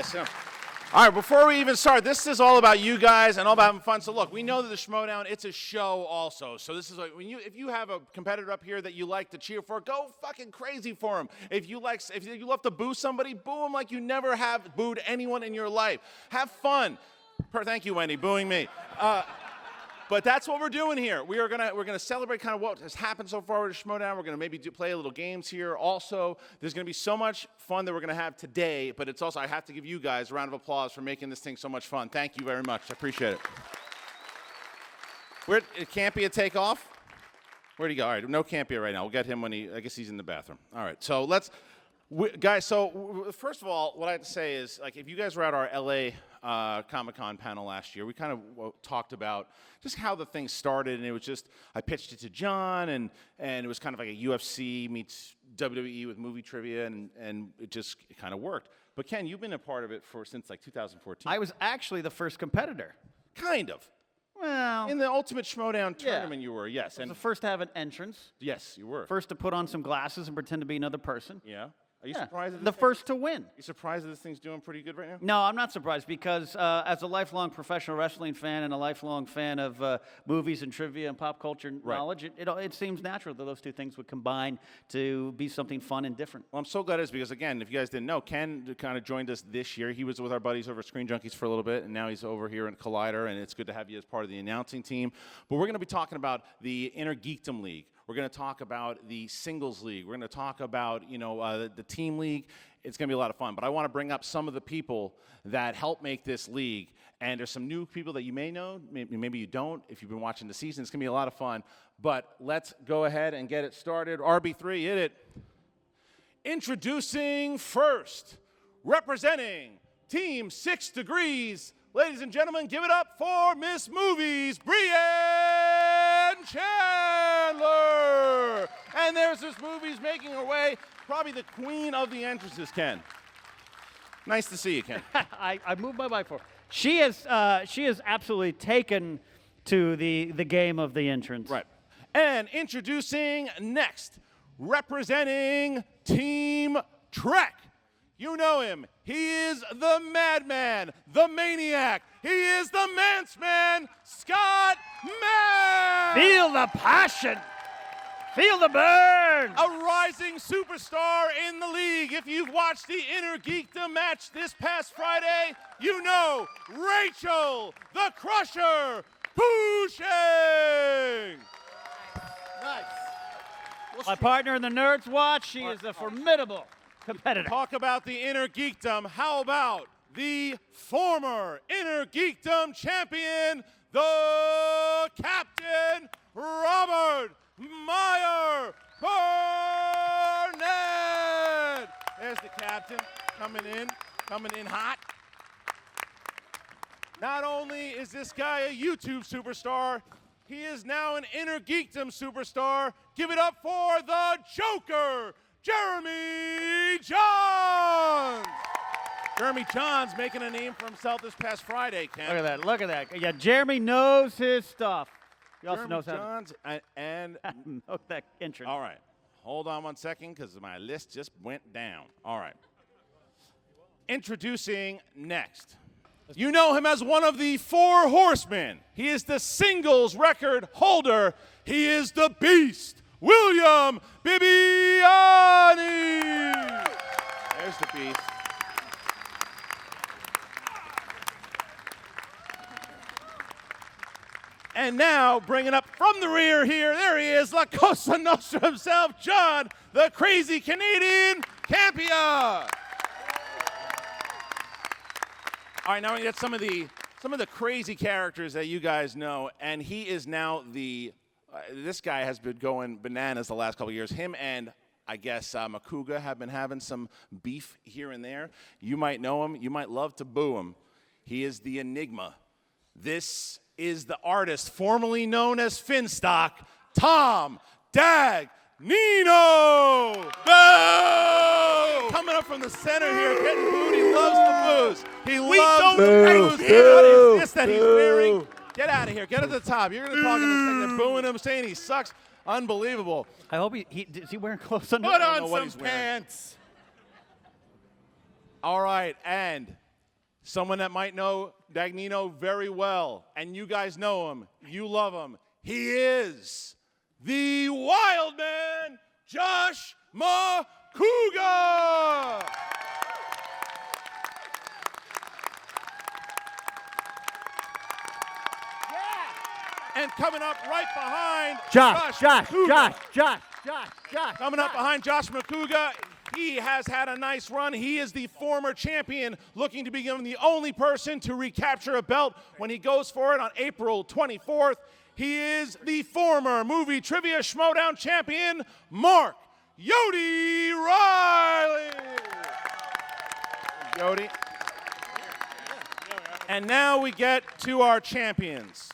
Yes. All right, before we even start, this is all about you guys and all about having fun. So look, we know that the Schmoedown, it's a show also. So this is like, if you have a competitor up here that you like to cheer for, go fucking crazy for him. If you love to boo somebody, boo him like you never have booed anyone in your life. Have fun. Thank you, Wendy, booing me. But that's what we're doing here. We're gonna celebrate kind of what has happened so far with the Schmoedown. We're gonna maybe play a little games here. Also, there's gonna be so much fun that we're gonna have today. But it's also, I have to give you guys a round of applause for making this thing so much fun. Thank you very much. I appreciate it. It can't be a takeoff. Where'd he go? All right, no Campia right now. We'll get him when I guess he's in the bathroom. All right, so guys, so first of all, what I have to say is, like, if you guys were at our LA Comic-Con panel last year, we kind of talked about just how the thing started, and it was just, I pitched it to John, and it was kind of like a UFC meets WWE with movie trivia, and it kind of worked. But Ken, you've been a part of it since like 2014. I was actually the first competitor. Kind of. Well, in the Ultimate Schmoedown tournament, you were, yes. I was the first to have an entrance. Yes, you were. First to put on some glasses and pretend to be another person. Yeah. Are you surprised? The first to win. You surprised that this thing's doing pretty good right now? No, I'm not surprised because as a lifelong professional wrestling fan and a lifelong fan of movies and trivia and pop culture knowledge, it seems natural that those two things would combine to be something fun and different. Well, I'm so glad it is because, again, if you guys didn't know, Ken kind of joined us this year. He was with our buddies over at Screen Junkies for a little bit, and now he's over here in Collider, and it's good to have you as part of the announcing team. But we're going to be talking about the Inner Geekdom League. We're going to talk about the Singles League. We're going to talk about, the Team League. It's going to be a lot of fun. But I want to bring up some of the people that help make this league. And there's some new people that you may know. Maybe you don't. If you've been watching the season, it's going to be a lot of fun. But let's go ahead and get it started. RB3, hit it. Introducing first, representing Team 6 Degrees. Ladies and gentlemen, give it up for Miss Movies, Brienne Chandler. And there's Miss Movies making her way, probably the queen of the entrances, Ken. Nice to see you, Ken. I moved my mic for her. She has absolutely taken to the game of the entrance. Right. And introducing next, representing Team Trek. You know him. He is the madman, the maniac. He is the Manceman, Scott Mann. Feel the passion. Feel the burn. A rising superstar in the league. If you've watched the Inner Geekdom match this past Friday, you know Rachel the Crusher Cushing. Nice. My partner in the Nerds Watch, she is a formidable competitor. Talk about the Inner Geekdom. How about the former Inner Geekdom champion, the Captain Robert Meyer Burnett. There's the captain coming in hot. Not only is this guy a YouTube superstar, he is now an Inner Geekdom superstar. Give it up for the Joker, Jeremy Johns. Jeremy Johns making a name for himself this past Friday, Ken. Look at that. Yeah, Jeremy knows his stuff. He also Jeremy knows how Johns and milk that entrance. all right. Hold on one second because my list just went down. All right. Introducing next. You know him as one of the 4 horsemen. He is the singles record holder. He is the Beast, William Bibbiani. There's the Beast. And now, bringing up from the rear here, there he is, La Cosa Nostra himself, John, the crazy Canadian Campia. All right, now we get some of the crazy characters that you guys know, and he is now this guy has been going bananas the last couple of years. Him and I guess Makuga have been having some beef here and there. You might know him. You might love to boo him. He is the Enigma. This is the artist formerly known as Finstock, Tom Dagnino. Boo! Coming up from the center here, getting booed. He loves the booze. He loves the booze. This that he's wearing. Get out of here. Get at the top. You're going to talk in a second. They're booing him, saying he sucks. Unbelievable. I hope is he wearing clothes under? Put on some pants. All right, and someone that might know Dagnino very well, and you guys know him, you love him. He is the wild man, Josh Makuga! And coming up right behind Josh. Coming up behind Josh Makuga, he has had a nice run. He is the former champion, looking to become the only person to recapture a belt when he goes for it on April 24th. He is the former Movie Trivia Schmoedown champion, Mark Yodi Riley. Yodi. And now we get to our champions.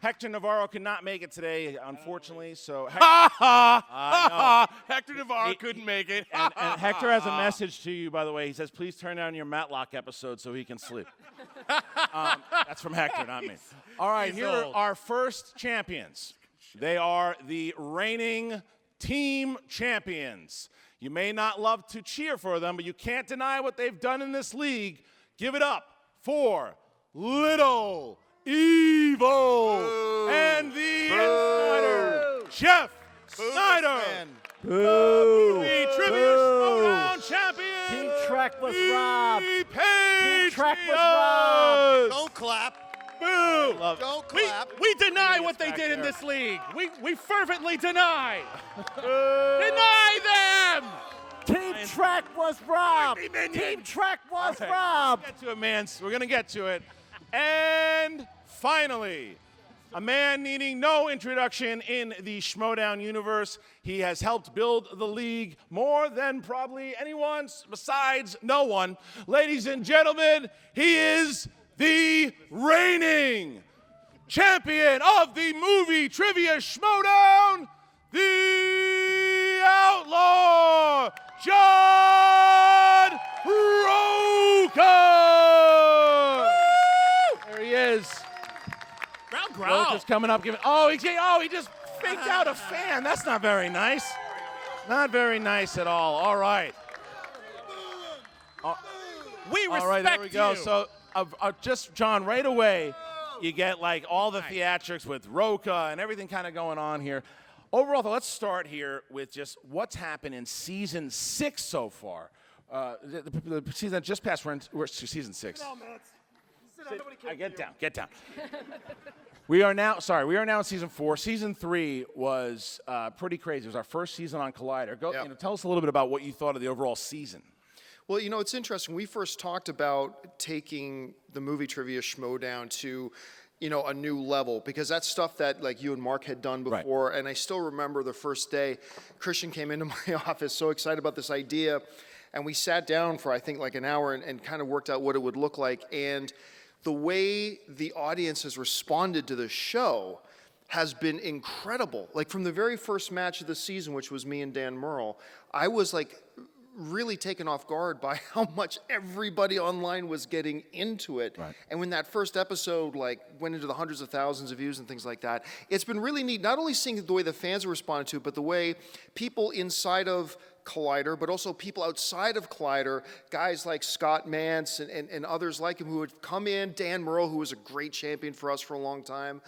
Hector Navarro could not make it today, unfortunately. So Hector Navarro couldn't make it. And Hector has a message to you, by the way. He says, please turn down your Matlock episode so he can sleep. That's from Hector, not me. All right, here are our first champions. They are the reigning team champions. You may not love to cheer for them, but you can't deny what they've done in this league. Give it up for Little Evil and the Insider, Jeff Snyder. Movie Trivia Schmoedown champion. Team Trek was robbed. Team Trek was robbed. Don't clap. Boo. Don't clap. We deny what they did in this league. We fervently deny. Deny them. Team Trek was robbed. Team Trek was robbed. Get to it, man. We're going to get to it. And finally, a man needing no introduction in the Schmoedown universe. He has helped build the league more than probably anyone besides no one. Ladies and gentlemen, he is the reigning champion of the Movie Trivia Schmoedown, the Outlaw, John Roca! There he is. Growl. Roca's coming up, giving. He just faked out a fan. That's not very nice. Not very nice at all. All right. We respect All right, there we go. you. So, just John, right away, you get like all the theatrics with Roca and everything kind of going on here. Overall, though, let's start here with just what's happened in season 6 so far. The season that just passed, we're to season 6. Get down. We are now in season 4. Season 3 was pretty crazy. It was our first season on Collider. Tell us a little bit about what you thought of the overall season. Well, it's interesting. We first talked about taking the Movie Trivia Schmoedown to, a new level, because that's stuff that like you and Mark had done before. Right. And I still remember the first day Christian came into my office so excited about this idea. And we sat down for, I think, like an hour and kind of worked out what it would look like. And the way the audience has responded to the show has been incredible. Like from the very first match of the season, which was me and Dan Merle, I was like really taken off guard by how much everybody online was getting into it. Right. And when that first episode like went into the hundreds of thousands of views and things like that, it's been really neat, not only seeing the way the fans have responded to it, but the way people inside of Collider, but also people outside of Collider, guys like Scott Mance and others like him who would come in, Dan Merle, who was a great champion for us for a long time.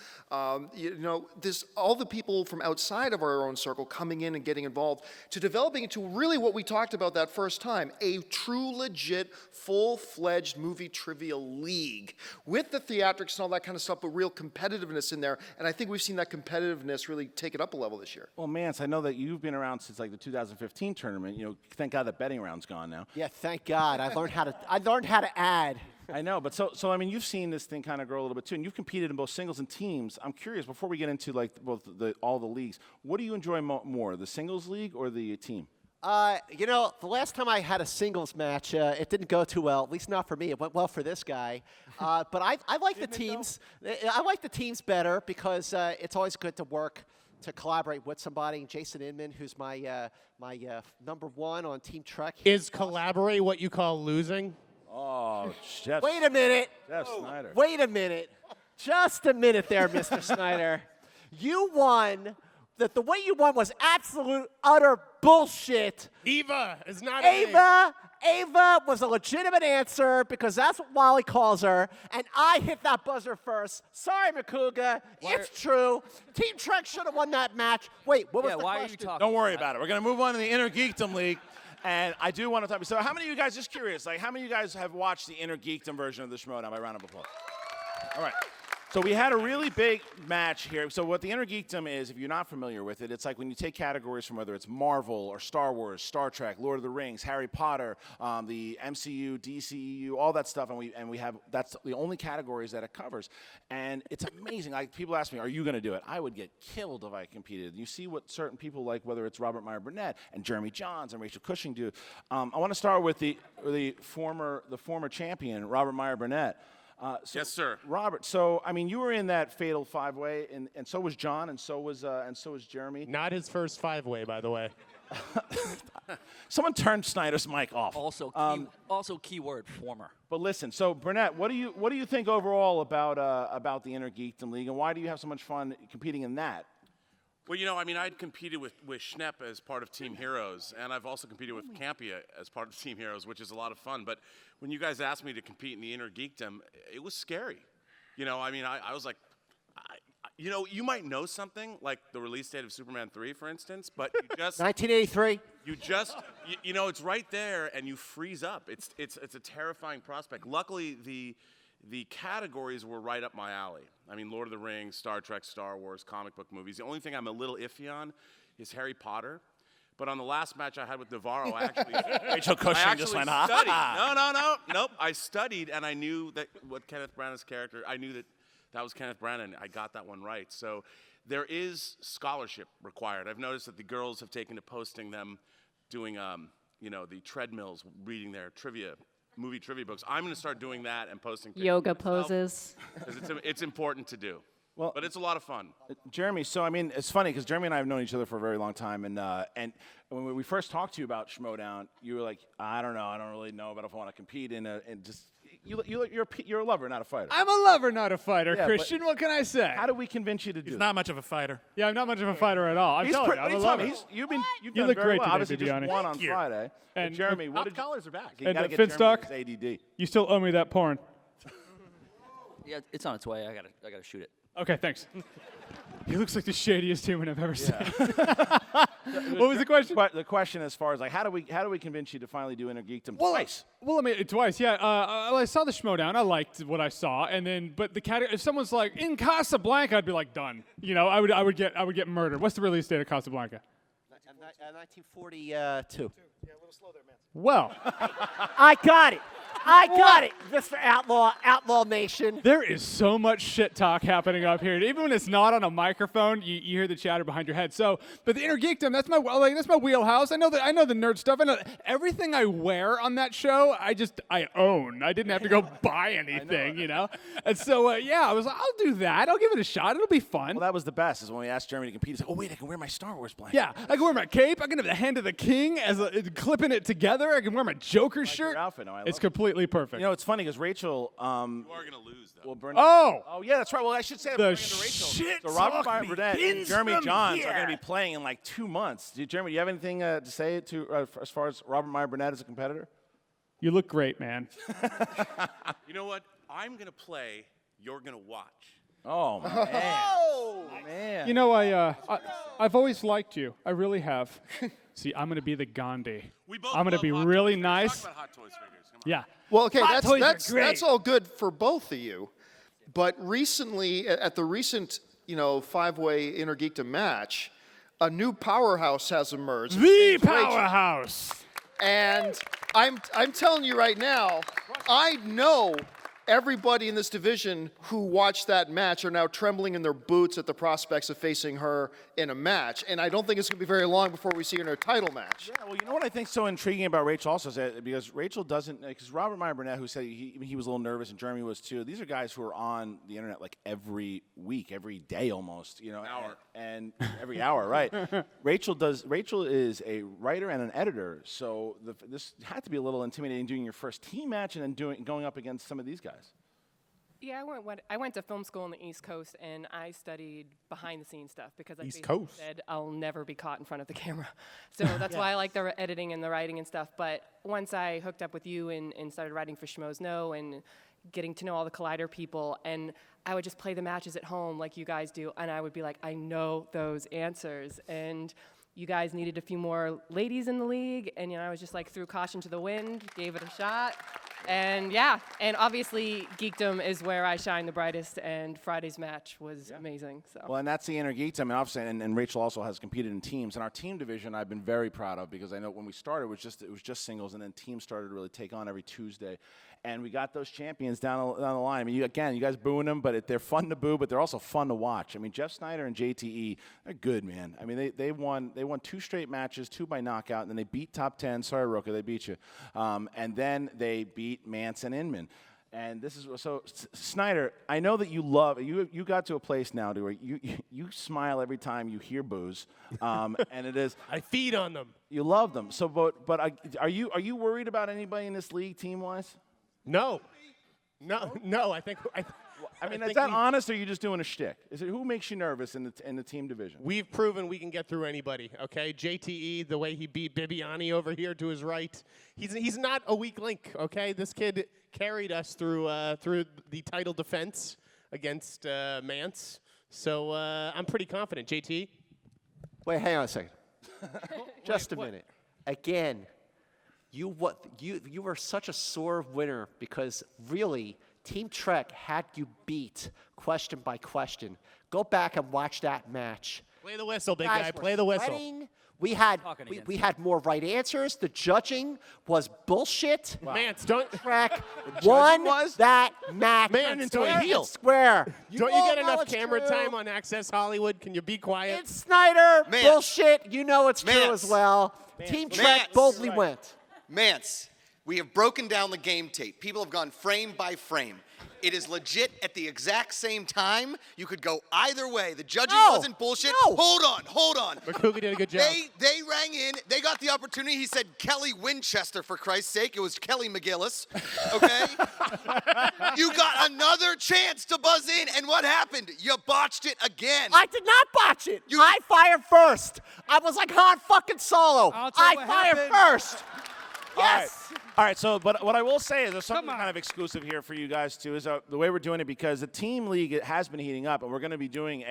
This all the people from outside of our own circle coming in and getting involved to developing into really what we talked about that first time, a true, legit, full-fledged movie trivia league with the theatrics and all that kind of stuff, but real competitiveness in there. And I think we've seen that competitiveness really take it up a level this year. Well, Mance, I know that you've been around since like the 2015 tournament. Thank God the betting round's gone now. Yeah, thank God. I learned how to add. I know, but so I mean, you've seen this thing kind of grow a little bit too, and you've competed in both singles and teams. I'm curious, before we get into like both all the leagues, what do you enjoy more, the singles league or the team? The last time I had a singles match, it didn't go too well. At least not for me. It went well for this guy. But I like the teams. I like the teams better because it's always good to work to collaborate with somebody. Jason Inman, who's my number one on Team Trek. Is collaborate what you call losing? Oh, Jeff. Wait a minute. Jeff Snyder. Wait a minute. Just a minute there, Mr. Snyder. You won. The way you won was absolute, utter bullshit. Ava is not Ava Ava was a legitimate answer because that's what Wally calls her, and I hit that buzzer first. Sorry, Makuga. It's true. Team Trek should have won that match. Wait, what was the why question? are you talking? Don't worry about it. We're going to move on to the Inner Geekdom League. And I do want to talk. So, how many of you guys, just curious, like, how many of you guys have watched the Inner Geekdom version of the Schmoedown by round of applause? All right. So we had a really big match here. So what the Inner Geekdom is, if you're not familiar with it, it's like when you take categories from whether it's Marvel or Star Wars, Star Trek, Lord of the Rings, Harry Potter, the MCU, DCEU, all that stuff, and we have that's the only categories that it covers. And it's amazing. Like people ask me, "Are you going to do it?" I would get killed if I competed. You see what certain people like, whether it's Robert Meyer Burnett and Jeremy Johns and Rachel Cushing do. I want to start with the former champion, Robert Meyer Burnett. Yes, sir. Robert, so I mean, you were in that fatal five-way, and so was John, and so was Jeremy. Not his first five-way, by the way. Someone turned Snyder's mic off. Also, keyword former. But listen, so Burnett, what do you think overall about the Inner Geekdom League, and why do you have so much fun competing in that? Well, you know, I mean, I'd competed with Schnepp as part of Team Heroes, and I've also competed with Campia as part of Team Heroes, which is a lot of fun. But when you guys asked me to compete in the Inner Geekdom, it was scary. You know, I mean, I was like, you know, you might know something, like the release date of Superman 3, for instance, but you just... 1983. You know, it's right there, and you freeze up. It's a terrifying prospect. Luckily, the categories were right up my alley. I mean, Lord of the Rings, Star Trek, Star Wars, comic book movies. The only thing I'm a little iffy on is Harry Potter. But on the last match I had with Navarro, I actually Rachel Cushing just went, ha ha. Nope. I studied, and I knew that what Kenneth Branagh's character, I knew that was Kenneth Branagh, and I got that one right. So there is scholarship required. I've noticed that the girls have taken to posting them doing, you know, the treadmills, reading their movie trivia books. I'm going to start doing that and posting yoga poses. Because it's important to do. Well, but it's a lot of fun. Jeremy, so I mean, it's funny because Jeremy and I have known each other for a very long time, and when we first talked to you about Schmoedown, you were like, I don't know, I don't really know about if I want to compete in and just you're a lover, not a fighter. I'm a lover, not a fighter, Yeah, Christian. What can I say? How do we convince you to do He's that? not much of a fighter. Yeah, I'm not much of a fighter at all. I'm telling you, I'm a lover. You've You done look very great well. today, Obviously, just Bibiani. won on Thank you. Friday. And Jeremy, what did collars are back. you And gotta get Finstock? Jeremy his ADD. You still owe me that porn. Yeah, it's on its way. I gotta shoot it. Okay, thanks. He looks like the shadiest human I've ever seen. What was the question? But the question, as far as like, how do we convince you to finally do Inner Geekdom twice? Well, I mean, twice, yeah. I saw the Schmoedown. I liked what I saw, and then, but if someone's like in Casablanca, I'd be like done. You know, I would get murdered. What's the release date of Casablanca? 1942. Yeah, a little slow there, man. Well, I got it. Mr. Outlaw Nation. there is so much shit talk happening up here. Even when it's not on a microphone, you hear the chatter behind your head. So, but the Inner Geekdom, that's my wheelhouse. I know the nerd stuff. I know everything I wear on that show. I own. I didn't have to go buy anything, you know. And so, yeah, I was like, I'll do that. I'll give it a shot. It'll be fun. Well, that was the best. Is when we asked Jeremy to compete. He's like, oh wait, I can wear my Star Wars blanket. Yeah, I can wear my cape. I can have the hand of the king clipping it together. I can wear my Joker shirt. Your outfit. No, I love It's it. completely perfect. You know, it's funny because Rachel. You are going to lose, though. Well, Oh, yeah, that's right. Well, I should say The bring in Rachel. shit So Robert talk Burnett and begins Jeremy from Johns are going to here. be playing in like 2 months. Jeremy, do you have anything to say to as far as Robert Meyer Burnett as a competitor? you look great, man. You know what? I'm going to play. You're going to watch. Oh man, man. You know, I've always liked you. I really have. See, I'm gonna be the Gandhi. We both I'm gonna love be Hot really Toys figures. nice. Talk about Hot Toys figures. Come on. Yeah. Well, okay, Hot toys are great. that's all good for both of you. But recently, at the recent, five-way Inner Geekdom match, a new powerhouse has emerged. The It's Rachel. powerhouse. And I'm telling you right now, I know everybody in this division who watched that match are now trembling in their boots at the prospects of facing her in a match. And I don't think it's going to be very long before we see her in a title match. Yeah, well, you know what I think is so intriguing about Rachel also is that because Rachel doesn't, because Robert Meyer Burnett, who said he was a little nervous and Jeremy was too, these are guys who are on the internet like every week, every day almost, Hour. and every hour, right? Rachel is a writer and an editor, so this had to be a little intimidating doing your first team match and then going up against some of these guys. Yeah, I went to film school on the East Coast, and I studied behind-the-scenes stuff because I East basically Coast. said I'll never be caught in front of the camera. So that's why I like the editing and the writing and stuff. But once I hooked up with you and started writing for Schmoes Know and getting to know all the Collider people, and I would just play the matches at home like you guys do, and I would be like, I know those answers. And you guys needed a few more ladies in the league, and I was just like threw caution to the wind, gave it a shot. And yeah, and obviously Geekdom is where I shine the brightest, and Friday's match was amazing. So. Well, and that's the Inner Geekdom, and obviously, and Rachel also has competed in teams. And our team division, I've been very proud of because I know when we started, it was just singles, and then teams started to really take on every Tuesday. And we got those champions down the line. I mean, you guys booing them, but they're fun to boo, but they're also fun to watch. I mean, Jeff Snyder and JTE, they're good, man. I mean, they won 2 straight matches, 2 by knockout, and then they beat Top 10. Sorry, Roka, they beat you. And then they beat Mance and Inman. And this is so Snyder. I know that you love you. You got to a place now to where you smile every time you hear boos, and it is. I feed on them. You love them. So, but are you worried about anybody in this league team wise? No. I think. I mean, is that honest, or are you just doing a shtick? Who makes you nervous in the team division? We've proven we can get through anybody. Okay, JTE, the way he beat Bibiani over here to his right, he's not a weak link. Okay, this kid carried us through the title defense against Mance. So I'm pretty confident. JTE. Wait, hang on a second. Just a minute. Again, you were such a sore winner because really Team Trek had you beat question by question. Go back and watch that match. Play the whistle, big Guys guy. were Play the whistle. sweating. We had more right answers. The judging was bullshit. Wow. Mance, don't. Trek won that match. Mance, into a fair heel. and square. Don't you all get know enough it's camera true. time on Access Hollywood? Can you be quiet? It's Snyder. Mance. Bullshit. You know it's true Mance. as well. Team Trek boldly went. Mance, we have broken down the game tape. People have gone frame by frame. It is legit at the exact same time. You could go either way. The judging wasn't bullshit. No. Hold on. McCougar did a good job. They rang in. They got the opportunity. He said Kelly Winchester, for Christ's sake. It was Kelly McGillis, okay? You got another chance to buzz in, and what happened? You botched it again. I did not botch it. I fired first. I was like Han fucking Solo. I'll tell you what fired happened. first. Yes. All right, so, but what I will say is there's something kind of exclusive here for you guys, too, is the way we're doing it, because the team league has been heating up, and we're going to be doing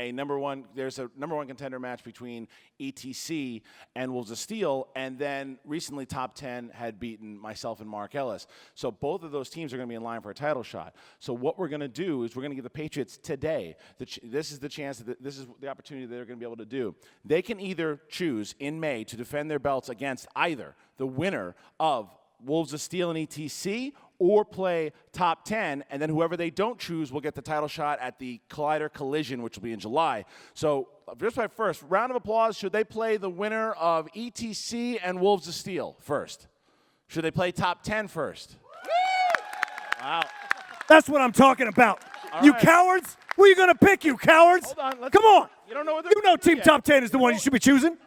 there's a number one contender match between ETC and Wolves of Steel, and then recently Top 10 had beaten myself and Mark Ellis. So both of those teams are going to be in line for a title shot. So what we're going to do is we're going to give the Patriots today, this is the chance, this is the opportunity that they're going to be able to do. They can either choose in May to defend their belts against either the winner of Wolves of Steel and ETC, or play Top 10, and then whoever they don't choose will get the title shot at the Collider Collision, which will be in July. So, just by first, round of applause, should they play the winner of ETC and Wolves of Steel first? Should they play Top 10 first? Wow. That's what I'm talking about. All you right. cowards! Who are you going to pick, you cowards? Hold on. Come on. You don't know what You know Team Top 10 is the one you should be choosing.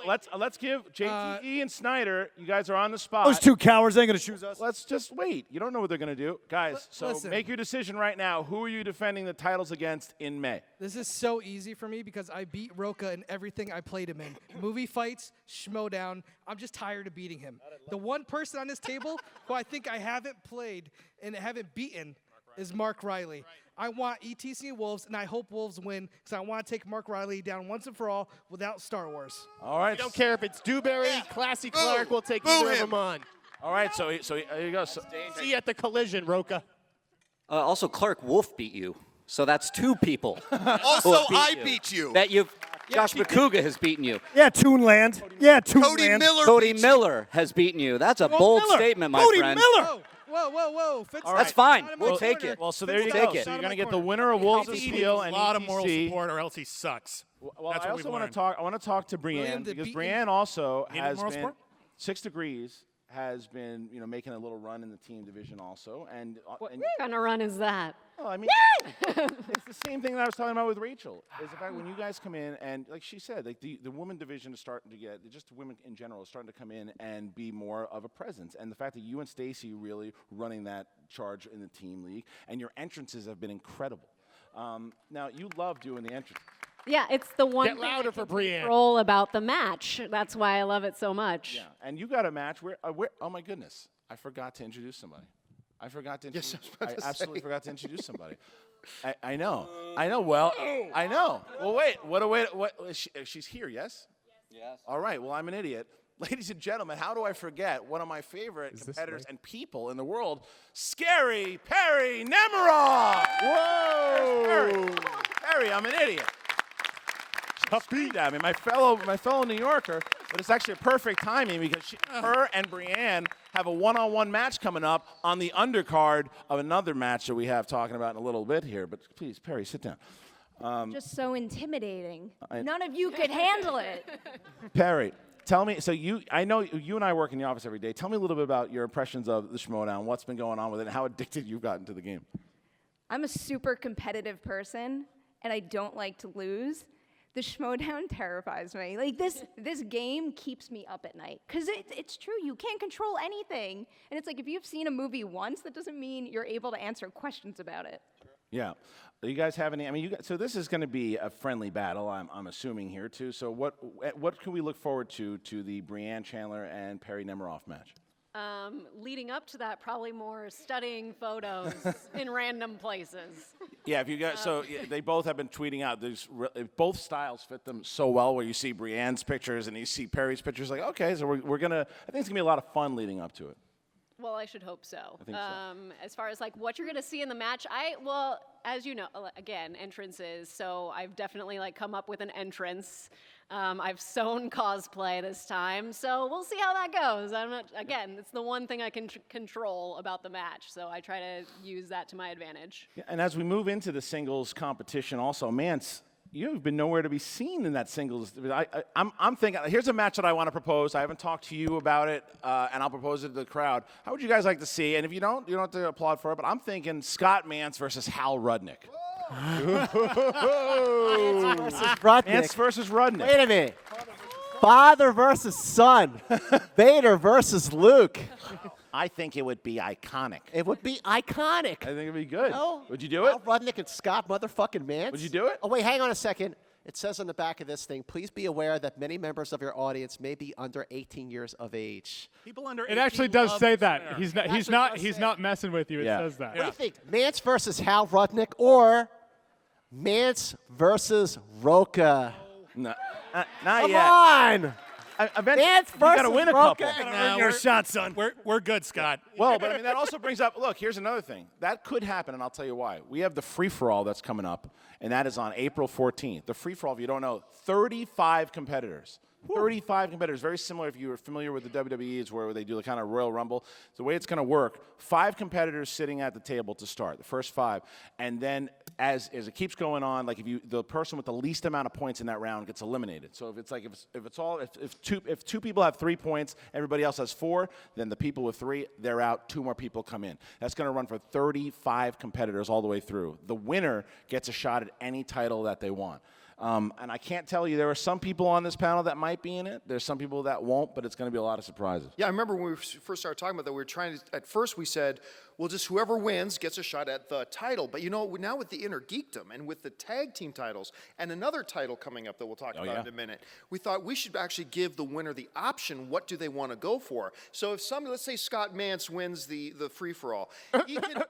Let's give JTE and Snyder. You guys are on the spot. Those two cowards ain't going to choose us. Let's just wait. You don't know what they're going to do. Guys, so Listen. make your decision right now. Who are you defending the titles against in May? This is so easy for me because I beat Roka in everything I played him in. Movie fights, Schmoedown. I'm just tired of beating him. The one person on this table who I think I haven't played and haven't beaten is Mark Riley. I want ETC and Wolves, and I hope Wolves win because I want to take Mark Riley down once and for all without Star Wars. All right. I don't care if it's Dewberry, Classy Clark. We'll take either of them on. All right, so here you go. So, See you at the collision, Roka. Also, Clark Wolf beat you, so that's 2 people. Also, I beat you. That you've. Josh McCougar has beaten you. Yeah, Toonland. Yeah, Toonland. Cody Miller has beaten you. That's a bold statement, my Cody friend. Miller. Whoa. Fitz, That's fine. not in We'll my take corner. it. well, so there you Take go. it. So Not you're in going to my get the corner. winner of Wolves of Steel and a lot of moral ETC. support, or else he sucks. Well, That's I what we also want learned. to talk. I want to talk to Brienne William, the because beaten- Brienne also Needed has moral been support? 6 degrees has been, making a little run in the team division also, and What kind of run is that? well, I mean, it's the same thing that I was talking about with Rachel. Is the fact when you guys come in and, like she said, like the women division is starting to get, just women in general, is starting to come in and be more of a presence. And the fact that you and Stacy really running that charge in the team league, and your entrances have been incredible. Now you love doing the entrances. Yeah, it's the one Get louder for Brienne. control about the match. That's why I love it so much. Yeah, and you got a match where oh my goodness, I forgot to introduce somebody. I forgot to introduce. I absolutely forgot to introduce somebody. I know. Well, I know. Well, wait. What? She's here, yes? Yes. All right. Well, I'm an idiot. Ladies and gentlemen, how do I forget one of my favorite competitors and people in the world, Scary Perry Nemiroff? Whoa! Perry, I'm an idiot. Screamed at me, my fellow New Yorker, but it's actually a perfect timing because her and Brienne have a one-on-one match coming up on the undercard of another match that we have talking about in a little bit here. But please, Perry, sit down. Just so intimidating. None of you could handle it. Perry, tell me. So I know you and I work in the office every day. Tell me a little bit about your impressions of the Schmoedown, what's been going on with it, and how addicted you've gotten to the game. I'm a super competitive person, and I don't like to lose. The Schmoedown terrifies me. Like this game keeps me up at night because it's true. You can't control anything, and it's like if you've seen a movie once, that doesn't mean you're able to answer questions about it. Yeah. Do you guys have any? I mean, so this is going to be a friendly battle. I'm assuming here too. So what can we look forward to the Brienne Chandler and Perry Nemiroff match? Leading up to that, probably more studying photos in random places. Yeah, if you guys, they both have been tweeting out. Both styles fit them so well. Where you see Brienne's pictures and you see Perry's pictures, like okay, so we're gonna. I think it's gonna be a lot of fun leading up to it. Well, I should hope so. I think so. As far as like what you're gonna see in the match, as you know, again, entrances. So I've definitely come up with an entrance. I've sewn cosplay this time, so we'll see how that goes. It's the one thing I can control about the match, so I try to use that to my advantage. Yeah, and as we move into the singles competition, also, Mance, you've been nowhere to be seen in that singles. I'm thinking, here's a match that I want to propose. I haven't talked to you about it, and I'll propose it to the crowd. How would you guys like to see? And if you don't have to applaud for it, but I'm thinking Scott Mance versus Hal Rudnick. Mance versus Rudnick. Mance versus Rudnick. Wait a minute. Father versus son. Vader versus Luke. I think it would be iconic. It would be iconic. I think it'd be good. No. Would you do it? Hal Rudnick and Scott motherfucking Mance. Would you do it? Oh, wait, hang on a second. It says on the back of this thing, please be aware that many members of your audience may be under 18 years of age. People under 18 It actually does say that. swear. He's not messing with you. It Yeah. says that. What do you think? Mance versus Hal Rudnick or Mance versus Roca? No, not Come yet. on! Eventually, Mance you got to versus win a Roca. couple. Earn your shot, son. We're good, Scott. Well, but I mean, that also brings up, look, here's another thing. That could happen, and I'll tell you why. We have the free-for-all that's coming up, and that is on April 14th. The free-for-all, if you don't know, 35 competitors. 35 competitors, very similar if you were familiar with the WWE's where they do the kind of Royal Rumble. The way it's going to work, 5 competitors sitting at the table to start, the first 5. And then as it keeps going on, like the person with the least amount of points in that round gets eliminated. So if two people have 3 points, everybody else has 4, then the people with 3, they're out, 2 more people come in. That's going to run for 35 competitors all the way through. The winner gets a shot at any title that they want. And I can't tell you, there are some people on this panel that might be in it. There's some people that won't, but it's going to be a lot of surprises. Yeah, I remember when we first started talking about that, we were trying to, at first we said, well, just whoever wins gets a shot at the title. But now with the Inner Geekdom and with the tag team titles and another title coming up that we'll talk about in a minute, we thought we should actually give the winner the option, what do they want to go for? So if let's say Scott Mance wins the free-for-all,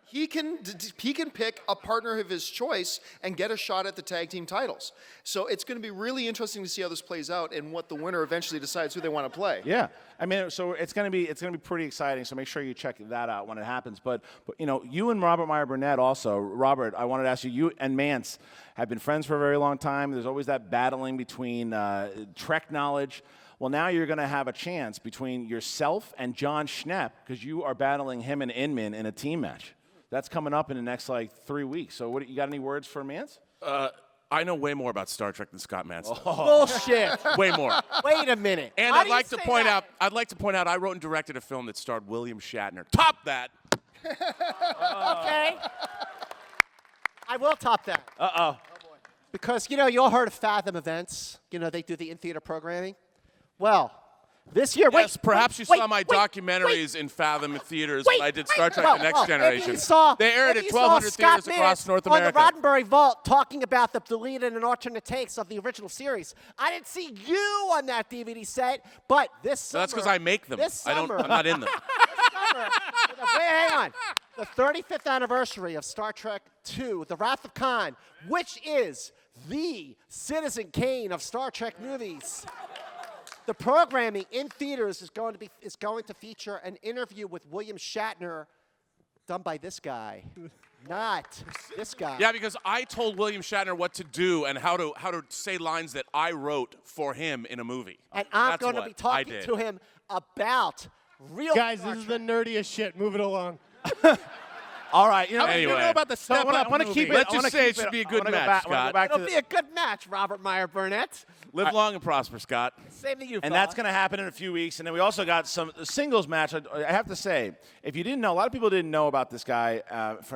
he can pick a partner of his choice and get a shot at the tag team titles. So it's going to be really interesting to see how this plays out and what the winner eventually decides who they want to play. Yeah, I mean, so it's going to be pretty exciting. So make sure you check that out when it happens. But you and Robert Meyer Burnett also. Robert, I wanted to ask you. You and Mance have been friends for a very long time. There's always that battling between Trek knowledge. Well, now you're going to have a chance between yourself and John Schnepp because you are battling him and Inman in a team match. That's coming up in the next 3 weeks. So, you got any words for Mance? I know way more about Star Trek than Scott Manson. Bullshit. Way more. Wait a minute. And How I'd do you like to say point that? out. I'd like to point out. I wrote and directed a film that starred William Shatner. Top that. Okay. I will top that. Uh-oh. Because, you all heard of Fathom Events. They do the in-theater programming. Well, this year, Yes, perhaps you saw my documentaries in Fathom theaters when I did Star Trek: The Next Generation. They aired at 1,200 theaters across North America. On the Roddenberry Vault talking about the deleted and alternate takes of the original series. I didn't see you on that DVD set, but this summer. That's because I make them. This summer. I'm not in them. Summer, wait, hang on. The 35th anniversary of Star Trek II, The Wrath of Khan, which is the Citizen Kane of Star Trek movies. The programming in theaters is going to feature an interview with William Shatner, done by this guy, not this guy. Yeah, because I told William Shatner what to do and how to say lines that I wrote for him in a movie. And I'm That's going to what be talking I did. to him about real. Guys, this is the nerdiest shit. Move it along. All right. Anyway. You know about the step I up wanna movie. keep it- Let's just say it should be a good match, Scott. It'll be a good match, Robert Meyer Burnett. Live long and prosper, Scott. Same to you, And fella. that's going to happen in a few weeks. And then we also got some singles match. I have to say, if you didn't know, a lot of people didn't know about this guy.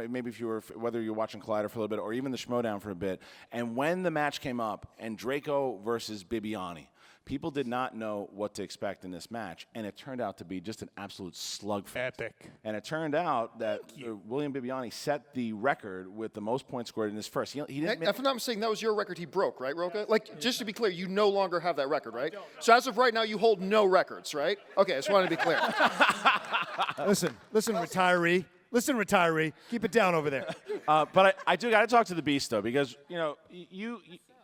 Maybe if you were, whether you're watching Collider for a little bit or even the Schmoedown for a bit. And when the match came up, and Draco versus Bibiani, people did not know what to expect in this match, and it turned out to be just an absolute slugfest. Epic. And it turned out that William Bibiani set the record with the most points scored in his first. He didn't. If I'm not mistaken, that was your record he broke, right, Roka? Like, just to be clear, you no longer have that record, right? So as of right now, you hold no records, right? Okay, I just wanted to be clear. Listen, retiree. Listen, retiree. Keep it down over there. But I do got to talk to the Beast though, because you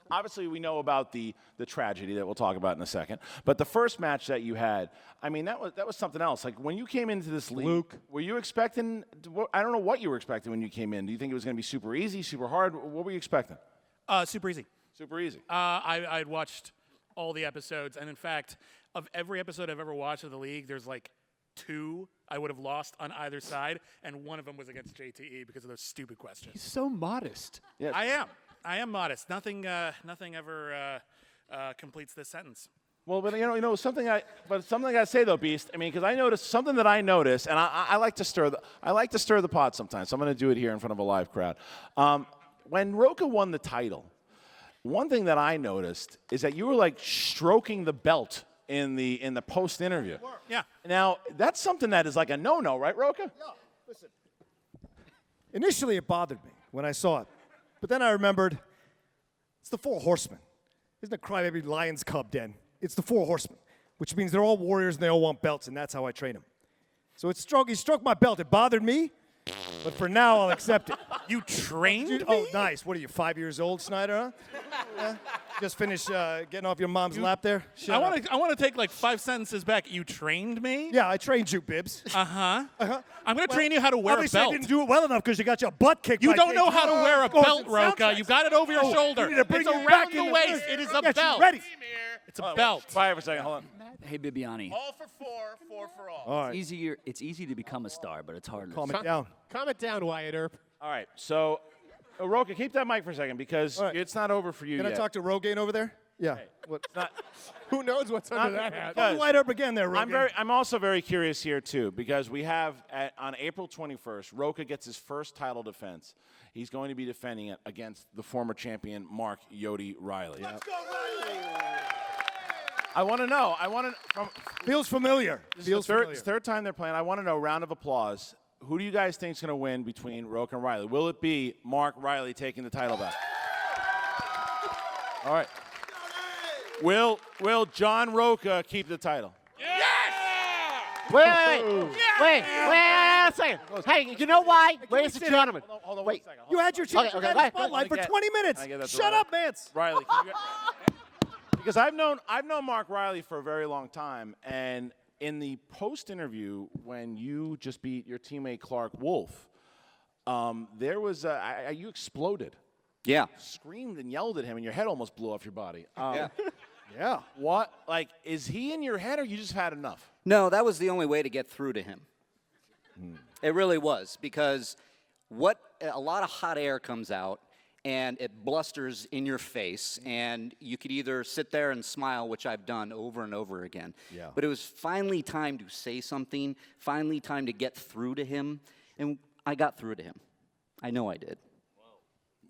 obviously we know about the tragedy that we'll talk about in a second. But the first match that you had, I mean, that was something else. Like when you came into this league, Luke, were you expecting? I don't know what you were expecting when you came in. Do you think it was going to be super easy, super hard? What were you expecting? Super easy. Super easy. I'd watched all the episodes, and in fact, of every episode I've ever watched of the league, there's like 2 I would have lost on either side, and one of them was against JTE because of those stupid questions. He's so modest. Yeah. I am modest. Nothing ever completes this sentence. Well, but something I gotta say though, Beast. I mean, because I noticed something that I noticed, and I like to stir the pot sometimes. So I'm gonna do it here in front of a live crowd. When Roka won the title, one thing that I noticed is that you were like stroking the belt in the post interview. Yeah. Now that's something that is like a no-no, right, Roka? No, listen. Initially, it bothered me when I saw it. But then I remembered, it's the 4 horsemen. Isn't a crybaby lion's cub den? It's the 4 horsemen, which means they're all warriors and they all want belts, and that's how I train them. So he struck my belt. It bothered me, but for now, I'll accept it. You trained me? Oh, nice. What are you, 5 years old, Snyder, huh? Just finished getting off your mom's lap there? I want to take like 5 sentences back. You trained me? Yeah, I trained you, Bibbs. I'm going to train you how to wear a obviously belt. I didn't do it well enough because you got your butt kicked. You by don't know KG. how to wear a Of course, belt, it sounds Roka. nice. You got it over your shoulder. You need to bring It's it around back the in waist. It is a Get you belt. ready. It's a belt. Quiet for a second. Hold on. Hey, Bibiani. All for 4, 4 for all. All right. It's easy to become a star, but it's hard. Calm it down. Calm it down, Wyatt Earp. All right. So, Roka, keep that mic for a second because right. it's not over for you Can yet. I talk to Rogaine over there? Yeah. What? Who knows what's under that hat? Because Light up again there, Rogaine. I'm also very curious here too because we have on April 21st, Roka gets his first title defense. He's going to be defending it against the former champion Mark Yodi Riley. Let's go, Riley! I want to know. Feels familiar. Feels familiar. It's third time they're playing. I want to know. Round of applause. Who do you guys think is going to win between Roka and Riley? Will it be Mark Riley taking the title back? All right. Will John Roka keep the title? Wait a second. Hey, you know why? Ladies and gentlemen. Hold on wait. one second. You had your chance to get the spotlight for 20 minutes. Shut up, Mance. Riley. Because I've known Mark Riley for a very long time, and in the post-interview when you just beat your teammate Clark Wolf, there was you exploded. Yeah. You screamed and yelled at him, and your head almost blew off your body. Yeah. Yeah. What? Like, is he in your head, or you just had enough? No, that was the only way to get through to him. It really was, because a lot of hot air comes out, and it blusters in your face, and you could either sit there and smile, which I've done over and over again. Yeah. But it was finally time to say something, finally time to get through to him, and I got through to him. I know I did.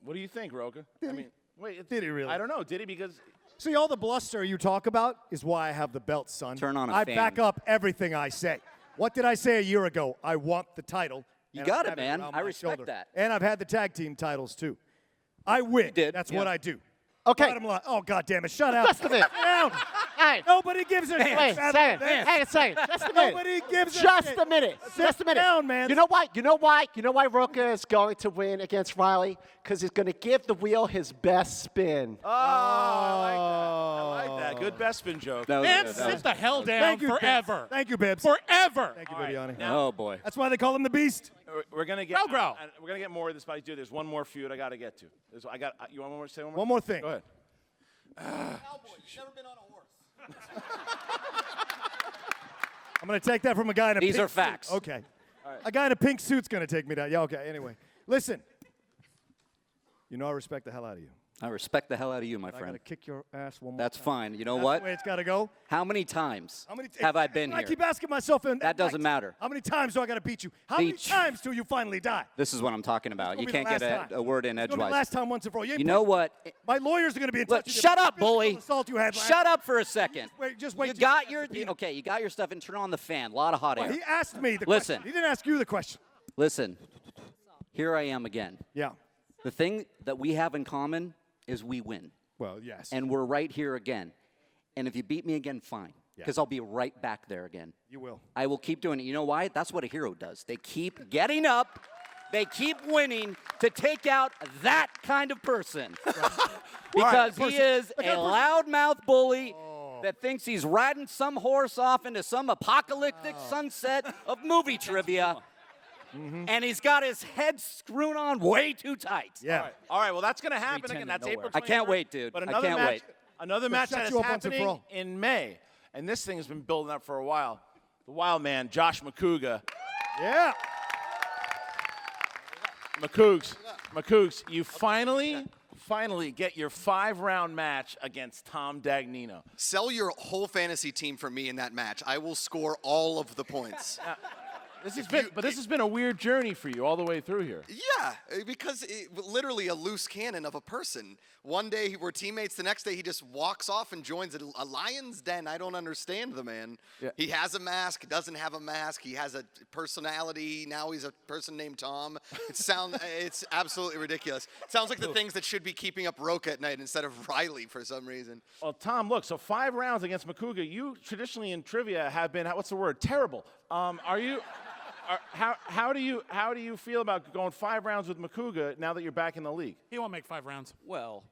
What do you think, Roka? I mean, wait, Did he really? I don't know. Did he? Because See, all the bluster you talk about is why I have the belt, son. Turn on a I fan. back up everything I say. What did I say a year ago? I want the title. You and got I it, have man. around I my respect shoulder. that. And I've had the tag team titles, too. I win. did, That's yeah. what I do. Okay. Bottom line. Oh, God damn it. Shut up. Just a minute. Sit down. Hey. Nobody gives a shit. Wait, about second. this. Hang on a second. Just a minute. Nobody gives a Just shit. a minute. Just a minute. down, man. You know why? You know why? You know why Roka is going to win against Riley? Because he's going to give the wheel his best spin. Oh, I like that. Good best spin joke. Man, sit the hell down Thank you, forever. Bibbs. Thank you, Bibbs. Forever. Thank you, Bibiani. Oh, boy. That's why they call him the Beast. We're gonna get. Grow. We're gonna get more of this, but I do. There's one more feud I gotta get to. You want one more? Say one more. One more thing. Go ahead. I'm going to take that from a guy in a These pink are facts. suit. Okay. A guy in a pink suit's going to take me down. Yeah, okay. Anyway. Listen. You know I respect the hell out of you. I respect the hell out of you, my I got friend. to kick your ass one more That's time. fine. You know That's what? the way it's got to go. How many times How many have I been I here? keep asking myself. That doesn't matter. How many times do I got to beat you? How many times till you finally die? This is what I'm talking about. It's You gonna be can't the get last time. a word in It's gonna be edgewise. the last time once and for all. You know what? My lawyers are going to be in Look, touch with you. shut about up, the physical bully. assault you had last Shut up for a second. Just wait. You till got get your subpoenaed. okay. You got your stuff and turn on the fan. A lot of hot Well, air. he asked me the Listen. question. He didn't ask you the question. Listen. Here I am again. Yeah. The thing that we have in common is we win. Well, yes. And we're right here again. And if you beat me again, fine. Because I'll be right back there again. You will. I will keep doing it. You know why? That's what a hero does. They keep getting up. They keep winning to take out that kind of person. Because he is a loudmouth bully that thinks he's riding some horse off into some apocalyptic sunset of movie trivia. And he's got his head screwed on way too tight. Yeah. All right. Well, that's gonna happen again. That's April 23rd. I can't wait, dude. But I another can't match, wait. Another match shut that is you up once and for happening all. in May, and this thing has been building up for a while. The Wild Man, Josh McCouga. Yeah. McCougs, you finally get your 5-round match against Tom Dagnino. Sell your whole fantasy team for me in that match. I will score all of the points. This has been a weird journey for you all the way through here. Yeah, because literally a loose cannon of a person. One day we're teammates, the next day he just walks off and joins a lion's den. I don't understand the man. Yeah. He has a mask, doesn't have a mask. He has a personality. Now he's a person named Tom. It's absolutely ridiculous. It sounds like the things that should be keeping up Roka at night instead of Riley for some reason. Well, Tom, look, so 5 rounds against McCouga. You traditionally in trivia have been, what's the word? Terrible. How do you feel about going 5 rounds with McCouga now that you're back in the league? He won't make 5 rounds. Well,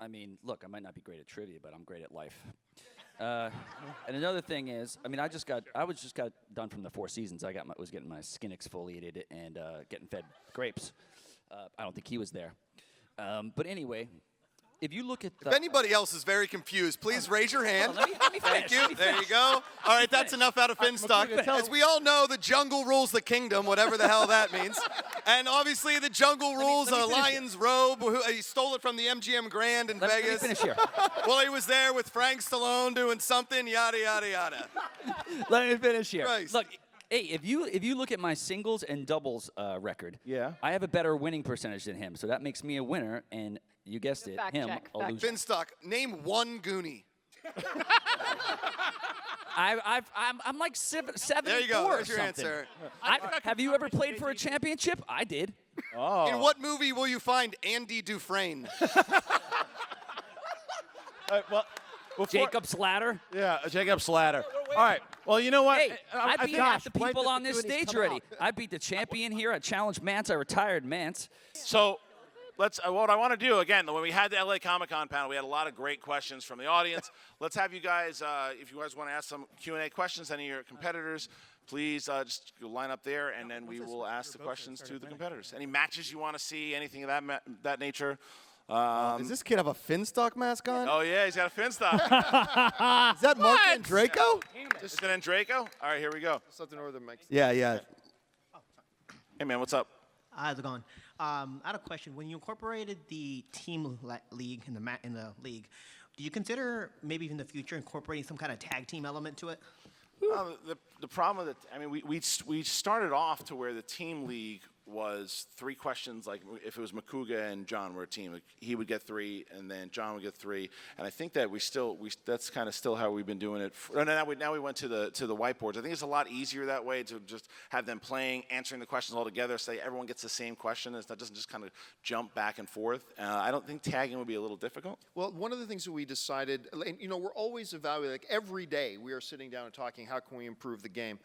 I mean, look, I might not be great at trivia, but I'm great at life. And another thing is, I mean, I just got done from the 4 seasons. Was getting my skin exfoliated and getting fed grapes. I don't think he was there. But anyway, if you look at the... If anybody else is very confused, please raise your hand. Let me Thank finish, you. let me There you finish. go. All right, that's enough out of Finstock. As we all know, the jungle rules the kingdom, whatever the hell that means. And obviously, the jungle rules let a me finish lion's robe. He stole it from the MGM Grand in Let me Vegas. finish here. Well, he was there with Frank Stallone doing something, yada, yada, yada. Let me finish here. Christ. Look, hey, if you look at my singles and doubles record, Yeah. I have a better winning percentage than him, so that makes me a winner. And you guessed it, Fact him check, a fact loser. Finstock, name one Goonie. I'm like 7 There you go. or There's your something. answer. Have you ever played for a championship? I did. Oh. In what movie will you find Andy Dufresne? Well, Jacob's Ladder. Yeah, Jacob's Ladder. All right. Well, you know what? Hey, I beat half the when people does on the this goodies stage come already. out? I beat the champion here. I challenged Mance. I retired Mance. So let's. What I want to do again, when we had the LA Comic-Con panel, we had a lot of great questions from the audience. Let's have you guys, if you guys want to ask some Q&A questions, any of your competitors, please just line up there, and then we will ask the questions to the competitors. Any matches you want to see, anything of that nature. Does this kid have a Finstock mask on? Oh yeah, he's got a Finstock. Is that Mark and Draco? Is it in Draco? All right, here we go. Something over the mic. Yeah. Hey man, what's up? How's it going? I had a question. When you incorporated the team league in the league, do you consider maybe in the future incorporating some kind of tag team element to it? The problem with it, I mean, we started off to where the team league was 3 questions. Like if it was Makuga and John were a team, like he would get 3, and then John would get 3. And I think that that's kind of still how we've been doing it. Now we went to the whiteboards. I think it's a lot easier that way to just have them playing, answering the questions all together. So everyone gets the same question. That doesn't just kind of jump back and forth. I don't think tagging would be a little difficult. Well, one of the things that we decided, and we're always evaluating. Like every day, we are sitting down and talking. How can we improve the game?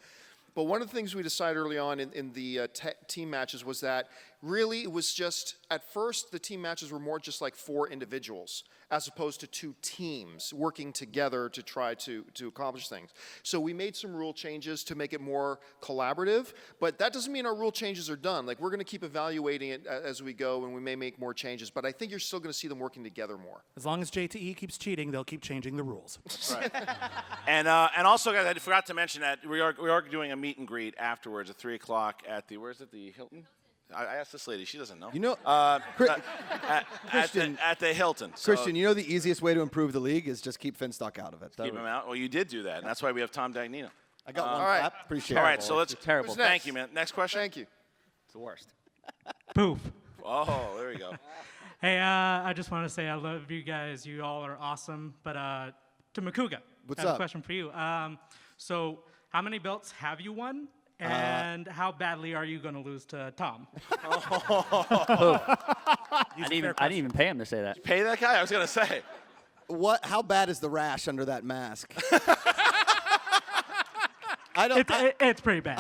But one of the things we decided early on in the team matches was that really it was just, at first, the team matches were more just like 4 individuals as opposed to 2 teams working together to try to accomplish things. So we made some rule changes to make it more collaborative, but that doesn't mean our rule changes are done. Like, we're going to keep evaluating it as we go, and we may make more changes, but I think you're still going to see them working together more. As long as JTE keeps cheating, they'll keep changing the rules. Right. And also, guys, I forgot to mention that we are doing a meet and greet afterwards at 3 o'clock at the, where's it, the Hilton? I asked this lady. She doesn't know. You know, Christian, at the Hilton. Christian, you know the easiest way to improve the league is just keep Finstock out of it. Keep him out? Well, you did do that, and that's why we have Tom Dagnino. I got one all right. clap. Appreciate it. All right, so let's. Terrible. Thank you, man. Next question. Thank you. It's the worst. Poof. Oh, there we go. Hey, I just want to say I love you guys. You all are awesome. But to Makuga, What's I have up? a question for you. So how many belts have you won? And how badly are you going to lose to Tom? I didn't even pay him to say that. Pay that guy? I was going to say. What? How bad is the rash under that mask? It's pretty bad.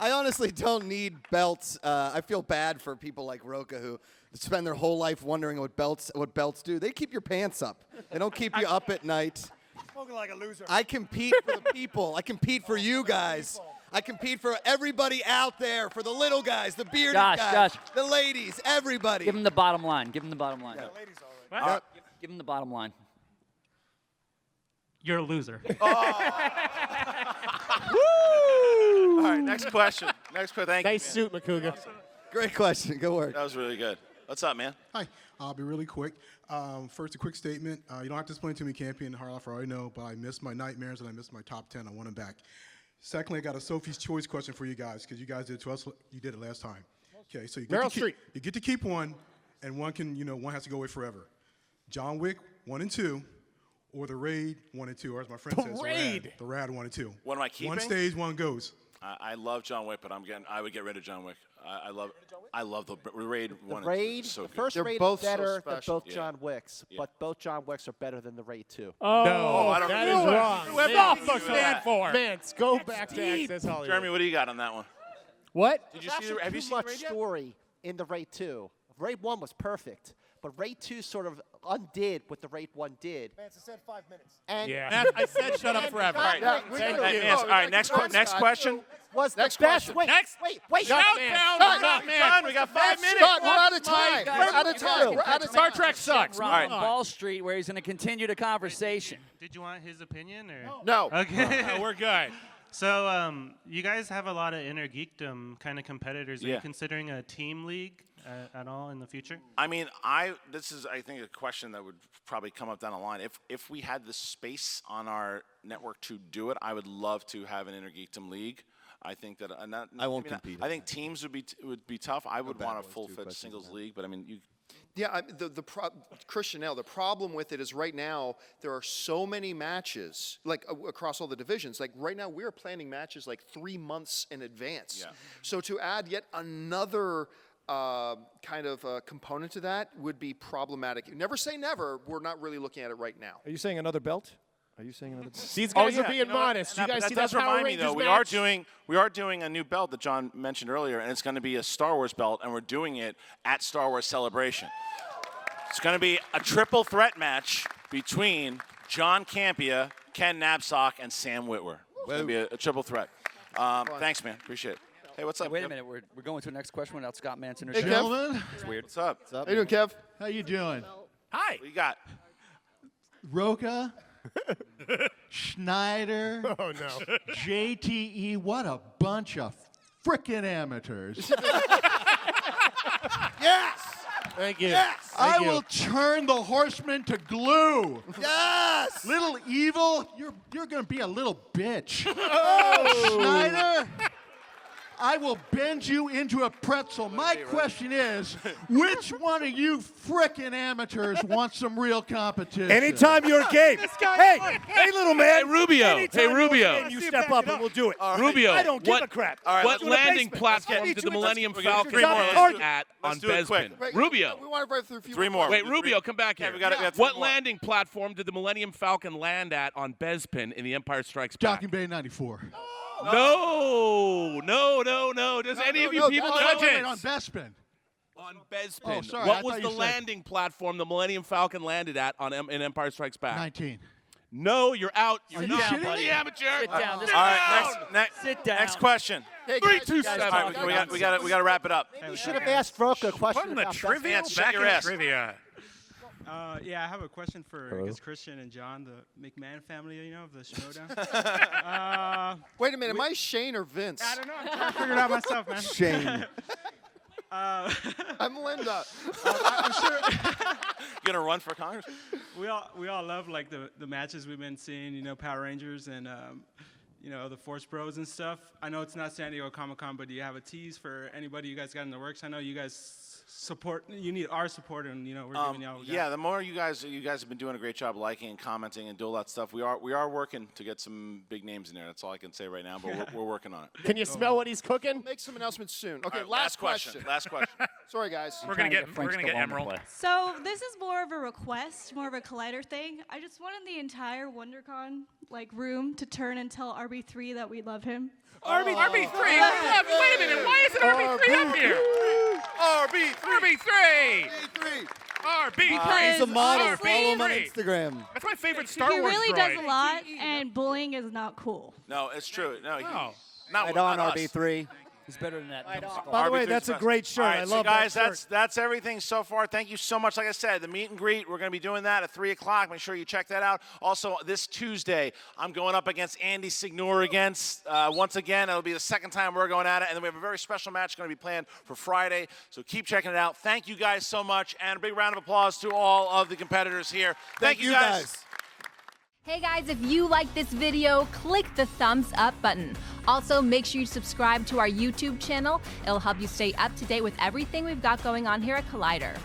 I honestly don't need belts. I feel bad for people like Roka who spend their whole life wondering what belts do. They keep your pants up. They don't keep you up at night. Smoking like a loser. I compete for the people. I compete for you guys. I compete for everybody out there, for the little guys, the bearded guys, the ladies, everybody. Give him the bottom line. Give him the bottom line. Yeah. Ladies, all right. What? Give him the bottom line. You're a loser. Woo! All right, next question. Thank you. Nice suit, Makuga. Great question. Good work. That was really good. What's up, man? Hi. I'll be really quick. First, a quick statement. You don't have to explain to me Campy and Harloff, I already know, but I missed my nightmares and I missed my top 10. I want them back. Secondly, I got a Sophie's Choice question for you guys, because you guys did it to us. You did it last time. Okay, so you get to keep one, and one can, one has to go away forever. John Wick 1 and 2, or The Raid 1 and 2, or as my friend says, The Rad 1 and 2. What am I keeping? One stays, one goes. I love John Wick, but I would get rid of John Wick. I love the Raid 1 Raid, and 2. So the good. first They're Raid both is better so than special. both John Wicks, but both John Wicks are better than the Raid 2. Oh, No, I don't that know. is wrong. What Mance, the fuck stand for? Mance, go back to Access Hollywood. Jeremy, what do you got on that one? What? Did you see? Have you too seen much Raid yet? story in the Raid 2. Raid 1 was perfect, but Raid 2 sort of undid what the Raid 1 did. Mance said 5 minutes. And Yeah. I said shut up forever. All right, Thank Hey, you. Nance, all right, next question. was Next the best. question. Wait, Next. wait. Countdown. Done. We got 5 minutes. Scott, we're out of time. Guys, We're out of time. We're out of Star time. Trek sucks. Ron All right. Ball Street, where he's going to continue the conversation. Did you want his opinion or? No. Okay. We're good. So you guys have a lot of inner geekdom kind of competitors. Are Yeah. you considering a team league at all in the future? I mean, this is, I think, a question that would probably come up down the line. If we had the space on our network to do it, I would love to have an Inner Geekdom League. I think that I won't compete. I think teams would be tough. I would bad want a ones, too, full-fledged questions singles on that. league, but I mean, you. Yeah, Christian, now the problem with it is right now there are so many matches, like across all the divisions. Like right now we're planning matches like 3 months in advance. Yeah. So to add yet another kind of component to that would be problematic. Never say never. We're not really looking at it right now. Are you saying another belt? Are you saying another belt? These guys are You being know what? modest. You And guys that see does that Power remind me, Rangers though. match? We are doing a new belt that John mentioned earlier, and it's going to be a Star Wars belt, and we're doing it at Star Wars Celebration. It's going to be a triple threat match between John Campia, Ken Knapsack, and Sam Witwer. It's going to be a triple threat. Thanks, man. Appreciate it. Hey, what's up? Wait a Kev? minute, we're going to the next question without Scott Manson or Hey, Shane. Kev. It's weird. What's up? How you doing, Kev? How you doing? Hi. What you got? Roka, Schneider, Oh, no. JTE, what a bunch of frickin' amateurs. Yes. Thank you. Yes. I will turn the horseman to glue. Yes. Little evil, you're gonna be a little bitch. Oh, Schneider. I will bend you into a pretzel. My question is, which one of you frickin' amateurs wants some real competition? Anytime you're game. Hey, little man. Hey, Rubio. Anytime Hey, you're Rubio. game, you step up and we'll do it. Rubio. I don't give a crap. What landing platform did the Millennium Falcon land at on Bespin? Rubio. We want to run through a few Three more. Wait, Rubio, come back here. we got What landing platform did the Millennium Falcon land at on Bespin in The Empire Strikes Back? Docking Bay 94. No. Does any of you people know on this? Bespin. On Bespin. Oh, sorry, I What thought was you the said- landing platform the Millennium Falcon landed at in Empire Strikes Back? 19. No, you're out. You're you not kidding the me? amateur. All right, next question. Hey, 327. All right, we got to wrap it up. You should have asked Roka a question Putting the about trivia Best back in trivia. Yeah, I have a question for I guess Christian and John, the McMahon family, of the Schmoedown. Wait a minute, am I Shane or Vince? I don't know. I'm trying to figure it out myself, man. Shane. I'm Linda. I'm sure You gonna run for Congress? we all love like the matches we've been seeing, Power Rangers and the Force Bros and stuff. I know it's not San Diego Comic-Con, but do you have a tease for anybody you guys got in the works? I know you guys you need our support, and we're giving y'all. Yeah, the more you guys have been doing a great job liking and commenting and do all that stuff. We are working to get some big names in there. That's all I can say right now, but we're working on it. Can you smell what he's cooking? Make some announcements soon. Okay, All right, last question. Last question. Sorry, guys. We're gonna get Emerald. So this is more of a request, more of a Collider thing. I just wanted the entire WonderCon room to turn and tell RB3 that we love him. RB3. Wait a minute. Why isn't RB3 up here? RB3. RB3. He's a model. RB3. Follow him on Instagram. That's my favorite Star He Wars really droid. does a lot, and bullying is not cool. No, it's true. No, Right on, not us. RB3. He's better than that. By the way, that's a great shirt. All right, I so love guys, that shirt. that's everything so far. Thank you so much. Like I said, the meet and greet, we're going to be doing that at 3 o'clock. Make sure you check that out. Also, this Tuesday, I'm going up against Andy Signor once again. It'll be the second time we're going at it. And then we have a very special match going to be planned for Friday. So keep checking it out. Thank you guys so much. And a big round of applause to all of the competitors here. Thank you guys. Hey guys, if you like this video, click the thumbs up button. Also, make sure you subscribe to our YouTube channel. It'll help you stay up to date with everything we've got going on here at Collider.